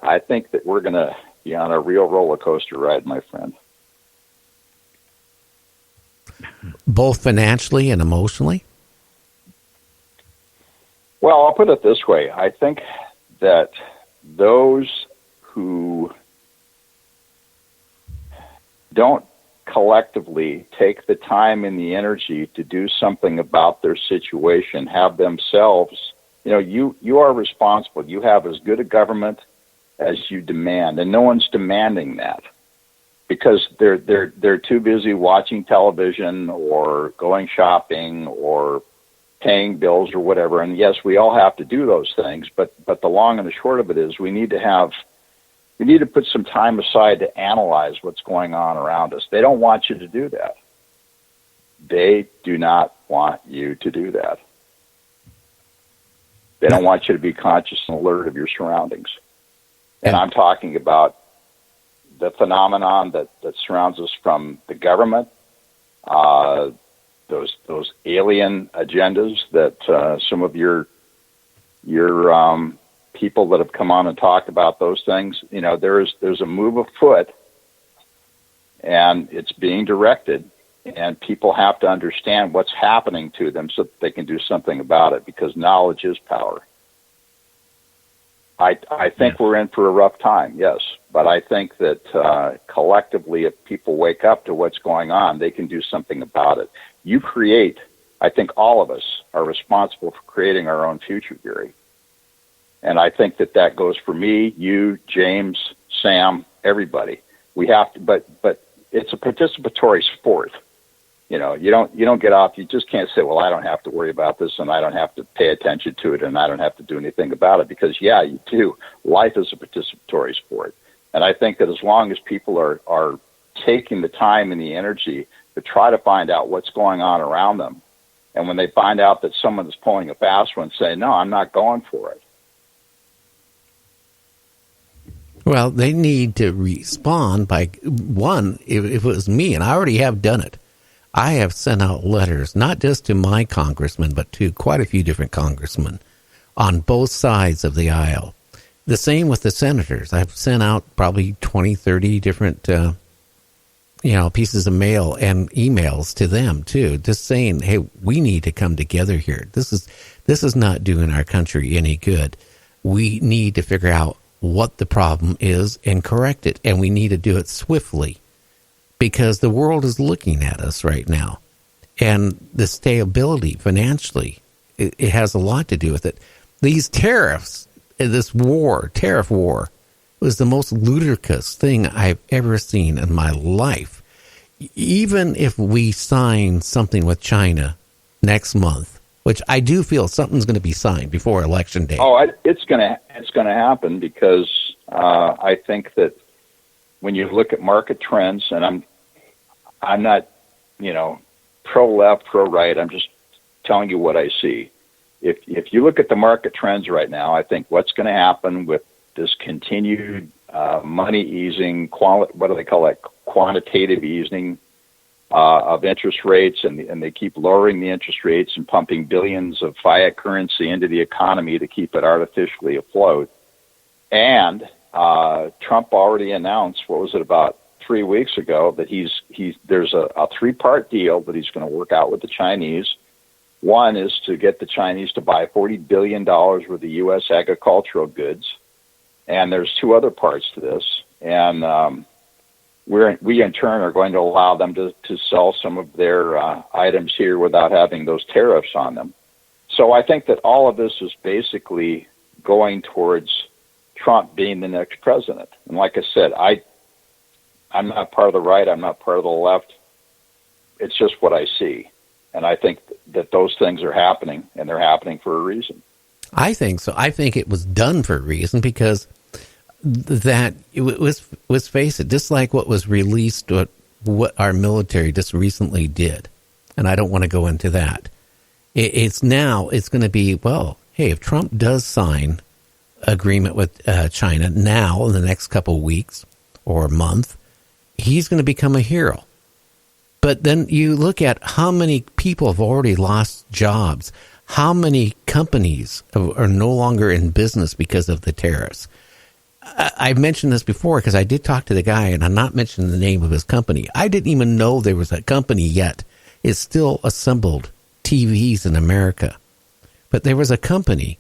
I think that we're going to be on a real roller coaster ride, my friend. Both financially and emotionally? Well, I'll put it this way. I think that those who don't collectively take the time and the energy to do something about their situation, have themselves, you are responsible. You have as good a government as you demand, and no one's demanding that because they're too busy watching television or going shopping or paying bills or whatever. And yes, we all have to do those things, but the long and the short of it is we need to put some time aside to analyze what's going on around us. They don't want you to do that. They do not want you to do that. They don't want you to be conscious and alert of your surroundings. And I'm talking about the phenomenon that surrounds us from the government, those alien agendas that some of your people that have come on and talked about those things. There's a move afoot, and it's being directed, and people have to understand what's happening to them so that they can do something about it, because knowledge is power. I think we're in for a rough time, yes, but I think that collectively, if people wake up to what's going on, they can do something about it. I think all of us are responsible for creating our own future, Gary. And I think that goes for me, you, James, Sam, everybody. We have to, but it's a participatory sport. You don't get off. You just can't say, well, I don't have to worry about this, and I don't have to pay attention to it, and I don't have to do anything about it. Because yeah, you do. Life is a participatory sport, and I think that as long as people are taking the time and the energy to try to find out what's going on around them, and when they find out that someone is pulling a fast one, say, no, I'm not going for it. Well, they need to respond by, one, if it was me, and I already have done it, I have sent out letters, not just to my congressman, but to quite a few different congressmen on both sides of the aisle. The same with the senators. I've sent out probably 20, 30 different, pieces of mail and emails to them, too, just saying, hey, we need to come together here. This is not doing our country any good. We need to figure out what the problem is and correct it, and we need to do it swiftly because the world is looking at us right now. And the stability financially, it has a lot to do with it. These tariffs, this tariff war, was the most ludicrous thing I've ever seen in my life. Even if we sign something with China next month, which I do feel something's going to be signed before Election Day. Oh, it's going to happen because I think that when you look at market trends, and I'm not, pro left, pro right. I'm just telling you what I see. If you look at the market trends right now, I think what's going to happen with this continued money easing, what do they call it? Quantitative easing of interest rates, and they keep lowering the interest rates and pumping billions of fiat currency into the economy to keep it artificially afloat. And Trump already announced, what was it, about 3 weeks ago, that there's a three-part deal that he's going to work out with the Chinese. One is to get the Chinese to buy $40 billion worth of U.S. agricultural goods. And there's two other parts to this. And we in turn are going to allow them to sell some of their items here without having those tariffs on them. So I think that all of this is basically going towards Trump being the next president. And like I said, I'm not part of the right. I'm not part of the left. It's just what I see. And I think that those things are happening, and they're happening for a reason. I think so. I think it was done for a reason because that it was, let's face it, just like what was released, what our military just recently did. And I don't want to go into that. It's going to be, well, hey, if Trump does sign agreement with China now in the next couple of weeks or month, he's going to become a hero. But then you look at how many people have already lost jobs, how many companies are no longer in business because of the tariffs. I've mentioned this before because I did talk to the guy, and I'm not mentioning the name of his company. I didn't even know there was a company yet. It still assembled TVs in America. But there was a company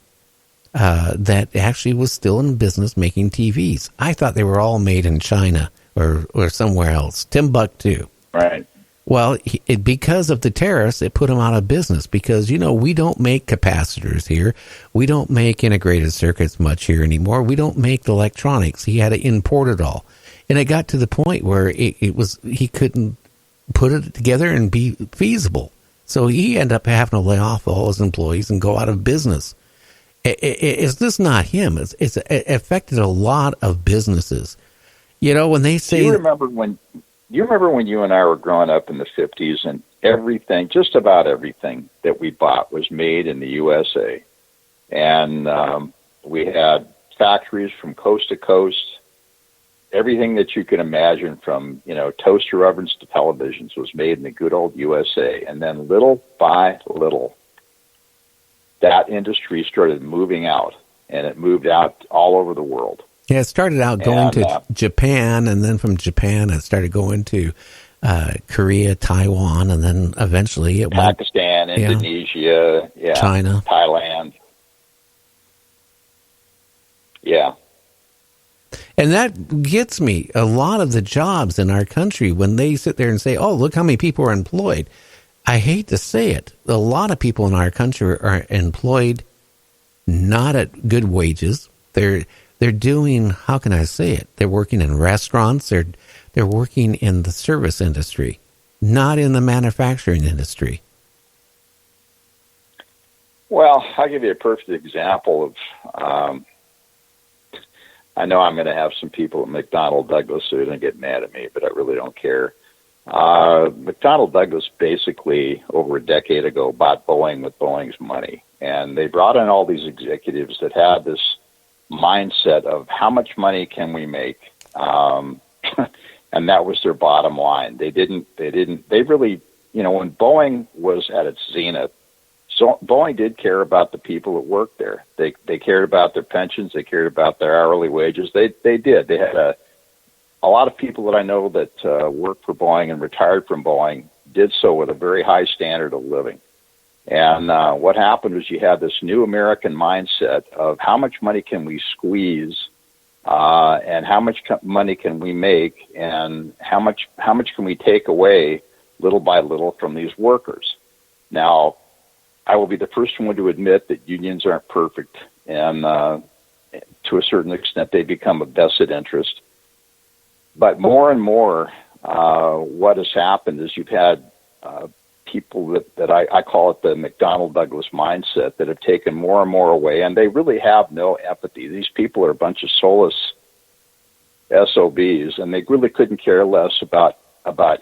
that actually was still in business making TVs. I thought they were all made in China or somewhere else, Timbuktu. Right. Well, because of the tariffs, it put them out of business because, we don't make capacitors here. We don't make integrated circuits much here anymore. We don't make the electronics. He had to import it all. And it got to the point where he couldn't put it together and be feasible. So he ended up having to lay off all his employees and go out of business. It's just not him. It affected a lot of businesses. When they say... Do you remember when you and I were growing up in the 50s and everything, just about everything that we bought was made in the USA? And we had factories from coast to coast. Everything that you could imagine from, toaster ovens to televisions was made in the good old USA. And then little by little, that industry started moving out, and it moved out all over the world. Yeah, it started out going to Japan, and then from Japan it started going to Korea, Taiwan, and then eventually it went Pakistan, Indonesia, China, Thailand. Yeah. And that gets me a lot of the jobs in our country when they sit there and say, oh, look how many people are employed. I hate to say it. A lot of people in our country are employed not at good wages. They're doing, how can I say it? They're working in restaurants. They're working in the service industry, not in the manufacturing industry. Well, I'll give you a perfect example of, I know I'm going to have some people at McDonnell Douglas who are going to get mad at me, but I really don't care. McDonnell Douglas basically, over a decade ago, bought Boeing with Boeing's money. And they brought in all these executives that had this mindset of how much money can we make? And that was their bottom line. They really, when Boeing was at its zenith, so Boeing did care about the people that worked there. They cared about their pensions. They cared about their hourly wages. They did. They had a lot of people that I know that worked for Boeing and retired from Boeing did so with a very high standard of living. And what happened was you had this new American mindset of how much money can we squeeze, and how much money can we make, and how much can we take away little by little from these workers. Now, I will be the first one to admit that unions aren't perfect, and to a certain extent they become a vested interest. But more and more, what has happened is you've had people that I call it the McDonnell Douglas mindset that have taken more and more away, and they really have no empathy. These people are a bunch of soulless SOBs, and they really couldn't care less about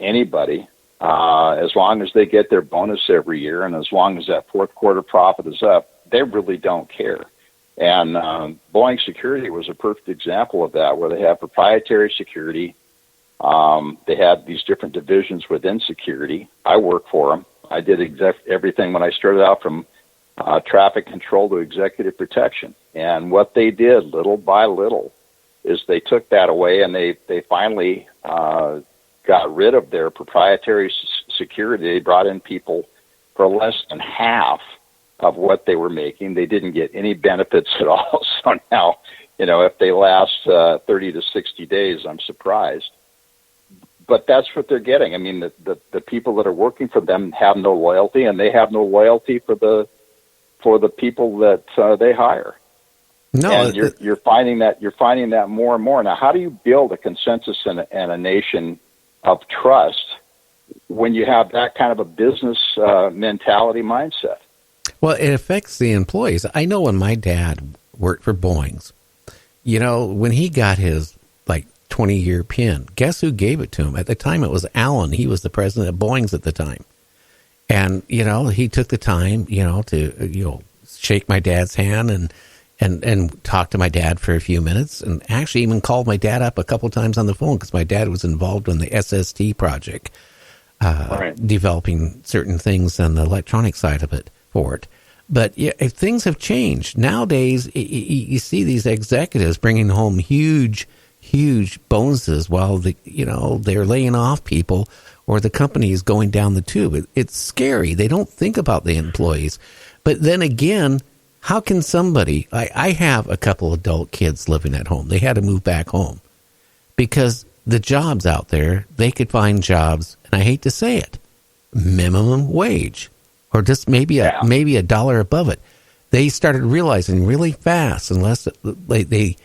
anybody. As long as they get their bonus every year and as long as that fourth quarter profit is up, they really don't care. And Boeing Security was a perfect example of that, where they have proprietary security. They had these different divisions within security. I work for them. I did everything when I started out from traffic control to executive protection. And what they did little by little is they took that away, and they finally got rid of their proprietary security. They brought in people for less than half of what they were making. They didn't get any benefits at all. So now, if they last 30 to 60 days, I'm surprised. But that's what they're getting. I mean, the people that are working for them have no loyalty, and they have no loyalty for the people that they hire. No, and you're finding that more and more. Now, how do you build a consensus and a nation of trust when you have that kind of a business mentality mindset? Well, it affects the employees. I know when my dad worked for Boeing's, when he got his 20-year pin, guess who gave it to him? At the time, it was Allen. He was the president of Boeing's at the time. And, he took the time, to, shake my dad's hand and talk to my dad for a few minutes, and actually even called my dad up a couple times on the phone because my dad was involved in the SST project, right. Developing certain things on the electronic side of it for it. But yeah, if things have changed nowadays, you see these executives bringing home huge bonuses while they're laying off people, or the company is going down the tube. It's scary. They don't think about the employees. But then again, how can somebody? I have a couple adult kids living at home. They had to move back home because the jobs out there, they could find jobs, and I hate to say it, minimum wage, or just maybe a dollar above it. They started realizing really fast, unless they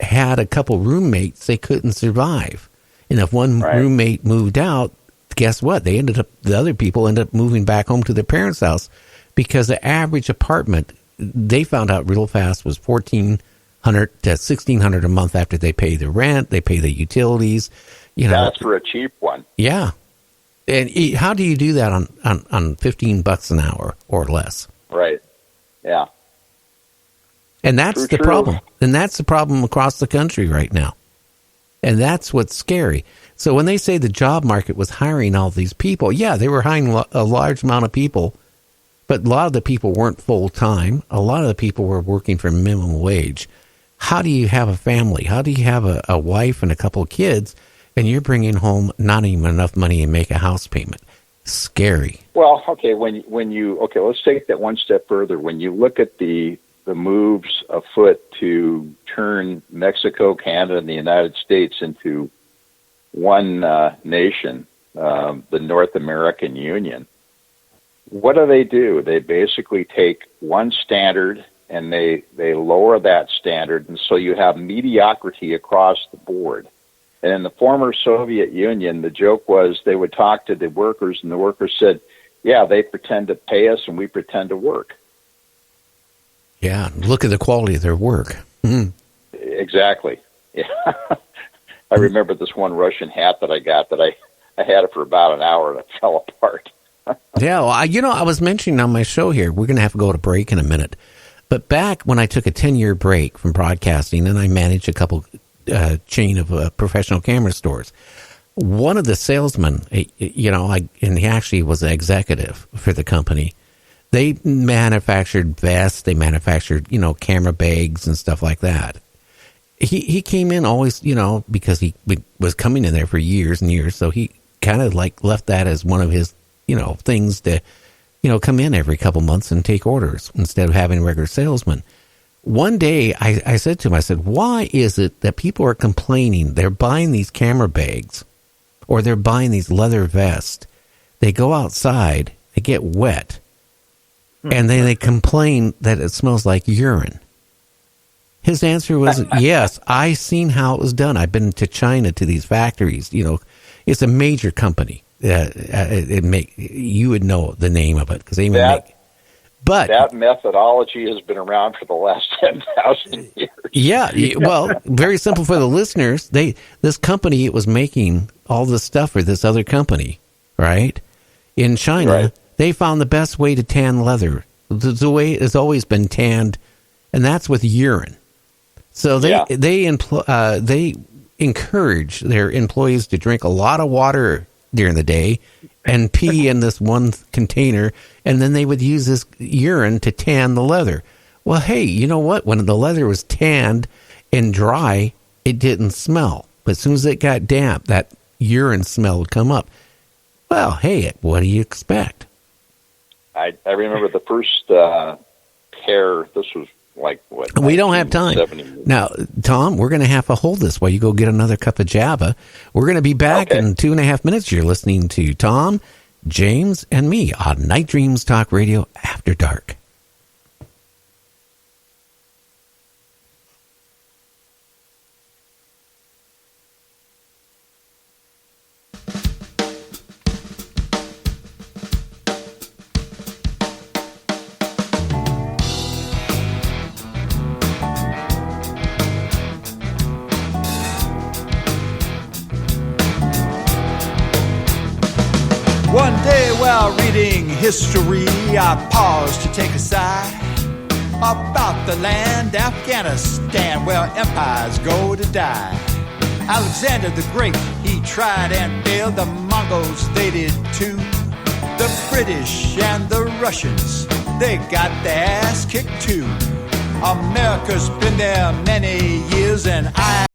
had a couple roommates, they couldn't survive. And if one roommate moved out, guess what? The other people ended up moving back home to their parents' house, because the average apartment, they found out real fast, was $1,400 to $1,600 a month after they pay the rent, they pay the utilities. That's for a cheap one. Yeah. And how do you do that on $15 an hour or less? Right. Yeah. And that's the problem. And that's the problem across the country right now. And that's what's scary. So when they say the job market was hiring all these people, yeah, they were hiring a large amount of people, but a lot of the people weren't full-time. A lot of the people were working for minimum wage. How do you have a family? How do you have a wife and a couple of kids, and you're bringing home not even enough money to make a house payment? Scary. Well, okay, let's take that one step further. When you look at the moves afoot to turn Mexico, Canada, and the United States into one nation, the North American Union, what do? They basically take one standard and they lower that standard, and so you have mediocrity across the board. And in the former Soviet Union, the joke was they would talk to the workers, and the workers said, yeah, they pretend to pay us and we pretend to work. Yeah, look at the quality of their work. Mm-hmm. Exactly. Yeah. I remember this one Russian hat that I got that I had it for about an hour and it fell apart. Yeah, well, I was mentioning on my show here, we're going to have to go to break in a minute. But back when I took a 10-year break from broadcasting and I managed a couple chain of professional camera stores, one of the salesmen, and he actually was an executive for the company, they manufactured vests, they manufactured, camera bags and stuff like that. He came in always, because he was coming in there for years and years, so he kind of left that as one of his, things to, come in every couple months and take orders instead of having regular salesmen. One day I said to him, I said, why is it that people are complaining? They're buying these camera bags or they're buying these leather vests. They go outside, they get wet, and then they complain that it smells like urine. His answer was, yes, I seen how it was done. I've been to China to these factories. It's a major company. You would know the name of it because they make. But that methodology has been around for the last 10,000 years. Yeah, well, very simple for the listeners. This company, it was making all this stuff for this other company, right? In China, right. They found the best way to tan leather. The way it's always been tanned, and that's with urine. So they encourage their employees to drink a lot of water during the day and pee in this one container, and then they would use this urine to tan the leather. Well, hey, you know what? When the leather was tanned and dry, it didn't smell. But as soon as it got damp, that urine smell would come up. Well, hey, what do you expect? I remember the first pair, this was like, what? We don't have time. Now, Tom, we're going to have to hold this while you go get another cup of Java. We're going to be back in 2.5 minutes. You're listening to Tom, James, and me on Night Dreams Talk Radio After Dark. One day while reading history, I paused to take a sigh about the land Afghanistan, where empires go to die. Alexander the Great, he tried and failed. The Mongols, they did too. The British and the Russians, they got their ass kicked too. America's been there many years, and I